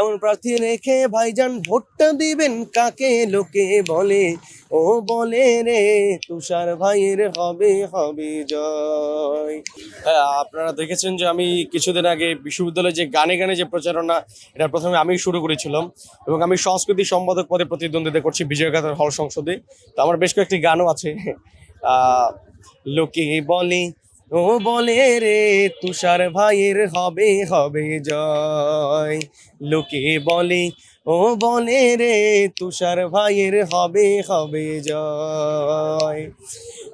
এমন প্রার্থী রেখে ভাইজান ভোটটা দিবেন কাকে লোকে বলে, ও বলে রে তুষার ভাইয়ের হবে হবে জয়। হ্যাঁ, আপনারা দেখেছেন যে আমি কিছুদিন আগে বিশ্ববিদ্যালয়ে যে গানে গানে যে প্রচারণা, এটা প্রথমে আমি শুরু করেছিলাম এবং আমি সংস্কৃতি সম্পাদক পদে প্রতিদ্বন্দ্বিতা করছি বিজয়ঘাটের হল সংসদে। তো আমার বেশ কয়েকটি গানও আছে। আহ লোকে বলে, ও বলে রে তুষার ভাইয়ের হবে হবে জয়। লোকে বলে, ও বলে রে তুষার ভাইয়ের হবে হবে জয়।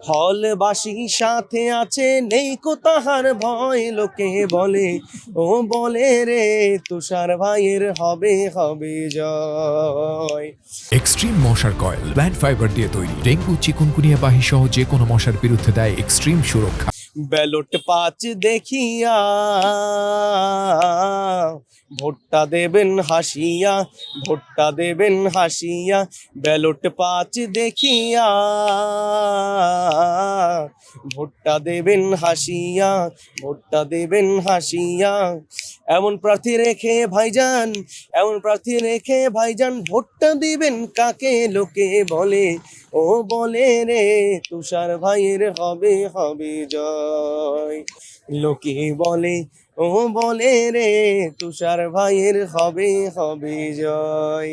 হলবাসী সাথে আছে নেই কো তাহার ভয়, লোকে বলে, ও বলে রে তুষার ভাইয়ের হবে হবে জয়। এক্সট্রিম মশার কয়েল প্ল্যান্ট ফাইবার দিয়ে তৈরি, ডেঙ্গু চিকুনগুনিয়া বাহি সহ যে কোনো মশার বিরুদ্ধে দেয় এক্সট্রিম সুরক্ষা। ব্যালট পাঁচ দেখিয়া ভোটটা দেবেন হাসিয়া, ভোটটা দেবেন হাসিয়া। ব্যালট পাঁচ দেখিয়া ভোটটা দেবেন হাসিয়া, ভোটটা দেবেন হাসিয়া। এমন প্রার্থী রেখে ভাইজান, এমন প্রার্থী রেখে ভাইজান ভোটটা দিবেন কাকে লোকে বলে, ও বলে রে তুষার ভাইয়ের হবে হবে জয়। লোকে বলে, ও বলে রে তুষার ভাইয়ের হবে হবে জয়।